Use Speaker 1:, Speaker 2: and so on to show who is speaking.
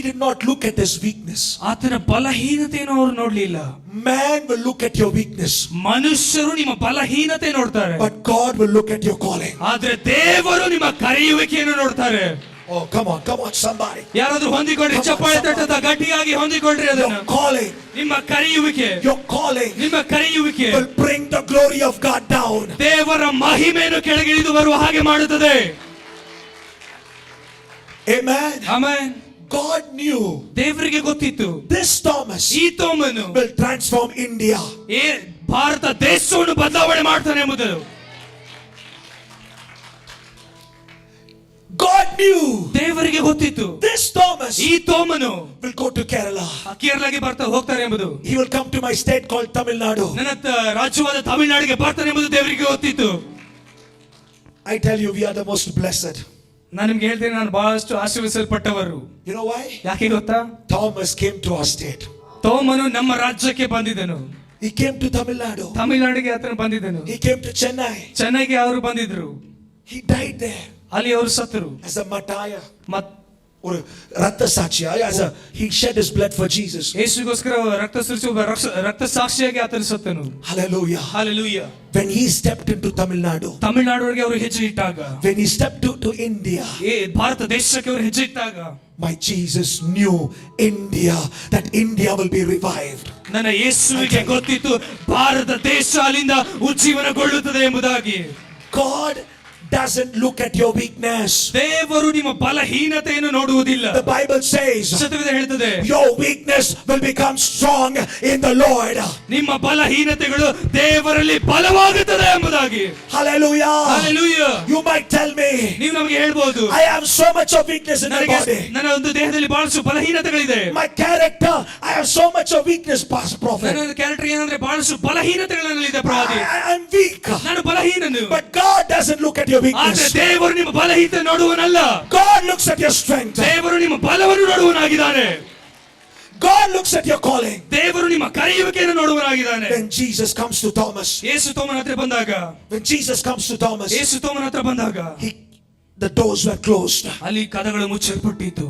Speaker 1: He did not look at his weakness.
Speaker 2: ಆತನ ಬಲಹೀನತೆಯನ್ನು ಅವರು ನೋಡ್ಲಿಲ್ಲ.
Speaker 1: Man will look at your weakness.
Speaker 2: ಮನುಷ್ಯರು ನಿಮ್ಮ ಬಲಹೀನತೆ ನೋಡ್ತಾರೆ.
Speaker 1: But God will look at your calling.
Speaker 2: ಆದ್ರೆ ದೇವರು ನಿಮ್ಮ ಕರೆಯುವಿಕೆಯನ್ನು ನೋಡ್ತಾರೆ.
Speaker 1: Oh, come on, somebody.
Speaker 2: ಯಾರಾದ್ರೂ ಹೊಂದಿಕೊಳ್ಳಿ, ಚಪ್ಪಾಳೆ ತಟ್ಟದ ಗಟ್ಟಿಯಾಗಿ ಹೊಂದಿಕೊಳ್ಳ್ರಿ ಅದನ್ನ.
Speaker 1: Your calling,
Speaker 2: ನಿಮ್ಮ ಕರೆಯುವಿಕೆ,
Speaker 1: your calling
Speaker 2: ನಿಮ್ಮ ಕರೆಯುವಿಕೆ
Speaker 1: will bring the glory of God down.
Speaker 2: ದೇವರ ಮಹಿಮೆಯನ್ನು ಕೆಳಗಿಳಿದು ಬರುವ ಹಾಗೆ ಮಾಡುತ್ತದೆ.
Speaker 1: Amen.
Speaker 2: ಆಮೆನ್.
Speaker 1: God knew
Speaker 2: ದೇವರಿಗೆ ಗೊತ್ತಿತ್ತು
Speaker 1: this Thomas
Speaker 2: ಈ ತೋಮನು
Speaker 1: will transform India.
Speaker 2: ಭಾರತ ದೇಶವನ್ನು ಬದಲಾವಣೆ ಮಾಡ್ತಾನೆ ಎಂಬುದು
Speaker 1: God knew
Speaker 2: ದೇವರಿಗೆ ಗೊತ್ತಿತ್ತು.
Speaker 1: this Thomas
Speaker 2: ಈ ತೋಮನು
Speaker 1: will go to Kerala.
Speaker 2: ಕೇರಳಗೆ ಹೋಗ್ತಾರೆ ಎಂಬುದು.
Speaker 1: He will come to my state called Tamil Nadu.
Speaker 2: ನನ್ನ ರಾಜ್ಯವಾದ ತಮಿಳುನಾಡಿಗೆ ಬರ್ತಾನೆ ಎಂಬುದು ದೇವರಿಗೆ ಗೊತ್ತಿತ್ತು.
Speaker 1: I tell you, we are the most blessed.
Speaker 2: ನಾನು ನಿಮ್ಗೆ ಹೇಳ್ತೇನೆ, ನಾನು ಬಹಳಷ್ಟು ಆಶೀರ್ವದಿಸಲ್ಪಟ್ಟವರು.
Speaker 1: You know why?
Speaker 2: ಯಾಕೆ ಗೊತ್ತಾ?
Speaker 1: Thomas came to our state.
Speaker 2: ತೋಮನು ನಮ್ಮ ರಾಜ್ಯಕ್ಕೆ ಬಂದಿದ್ದನು.
Speaker 1: He came to Tamil Nadu.
Speaker 2: ತಮಿಳುನಾಡಿಗೆ ಆತನು ಬಂದಿದ್ದನು.
Speaker 1: He came to Chennai.
Speaker 2: ಚೆನ್ನೈಗೆ ಅವರು ಬಂದಿದ್ರು.
Speaker 1: He died there.
Speaker 2: ಅಲ್ಲಿ ಅವರು ಸತ್ತರು.
Speaker 1: As a martyr. Or Ratta Sakshiya, as a he shed his blood for Jesus.
Speaker 2: ಯೇಸುಗೋಸ್ಕರ ರಕ್ತ ಸುರಿಸುವ ರಕ್ತ ಸಾಕ್ಷಿಯಾಗಿ ಆತನು ಸತ್ತನು.
Speaker 1: Hallelujah.
Speaker 2: Hallelujah.
Speaker 1: When he stepped into Tamil Nadu.
Speaker 2: ತಮಿಳುನಾಡಿಗೆ ಅವರು ಹೆಜ್ಜೆ ಇಟ್ಟಾಗ.
Speaker 1: When he stepped to India.
Speaker 2: Bharat ದೇಶಕ್ಕೆ ಅವರು ಹೆಜ್ಜೆ ಇಟ್ಟಾಗ.
Speaker 1: My Jesus knew India, that India will be revived.
Speaker 2: ನನ್ನ ಯೇಸುವಿಗೆ ಗೊತ್ತಿತ್ತು ಭಾರತ ದೇಶ ಅಲ್ಲಿಂದ ಉಜ್ಜೀವನಗೊಳ್ಳುತ್ತದೆ ಎಂಬುದಾಗಿ.
Speaker 1: God doesn't look at your weakness.
Speaker 2: ದೇವರು ನಿಮ್ಮ ಬಲಹೀನತೆಯನ್ನು ನೋಡುವುದಿಲ್ಲ.
Speaker 1: The Bible says
Speaker 2: ಸತ್ಯವೇದ ಹೇಳ್ತದೆ,
Speaker 1: your weakness will become strong in the Lord.
Speaker 2: ನಿಮ್ಮ ಬಲಹೀನತೆಗಳು ದೇವರಲ್ಲಿ ಬಲವಾಗುತ್ತದೆ ಎಂಬುದಾಗಿ.
Speaker 1: Hallelujah.
Speaker 2: Hallelujah.
Speaker 1: You might tell me,
Speaker 2: ನೀವು ನಮಗೆ ಹೇಳ್ಬೋದು,
Speaker 1: I have so much of weakness in my body.
Speaker 2: ನನ್ನ ಒಂದು ದೇಹದಲ್ಲಿ ಬಹಳಷ್ಟು ಬಲಹೀನತೆಗಳಿದೆ.
Speaker 1: My character, I have so much of weakness, Pastor Prophet.
Speaker 2: ನನ್ನ ಕ್ಯಾರೆಕ್ಟರ್ ಏನಂದ್ರೆ ಬಹಳಷ್ಟು ಬಲಹೀನತೆಗಳಿದೆ ಪ್ರವಾದಿ.
Speaker 1: I'm weak.
Speaker 2: ನಾನು ಬಲಹೀನನು.
Speaker 1: But God doesn't look at your
Speaker 2: ಆದ್ರೆ
Speaker 1: weakness.
Speaker 2: ದೇವರು ನಿಮ್ಮ ಬಲಹೀನತೆ ನೋಡುವನಲ್ಲ.
Speaker 1: God looks at your strength.
Speaker 2: ದೇವರು ನಿಮ್ಮ ಬಲವನ್ನು ನೋಡುವನಾಗಿದ್ದಾನೆ.
Speaker 1: God looks at your calling.
Speaker 2: ದೇವರು ನಿಮ್ಮ ಕರೆಯುವಿಕೆಯನ್ನು ನೋಡುವನಾಗಿದ್ದಾನೆ.
Speaker 1: When Jesus comes to Thomas.
Speaker 2: ಯೇಸು ತೋಮನ ಹತ್ರ ಬಂದಾಗ.
Speaker 1: When Jesus comes to Thomas.
Speaker 2: ಯೇಸು ತೋಮನ ಹತ್ರ ಬಂದಾಗ.
Speaker 1: The doors were closed.
Speaker 2: ಅಲ್ಲಿ ಕದಗಳು ಮುಚ್ಚಲ್ಪಟ್ಟಿತ್ತು.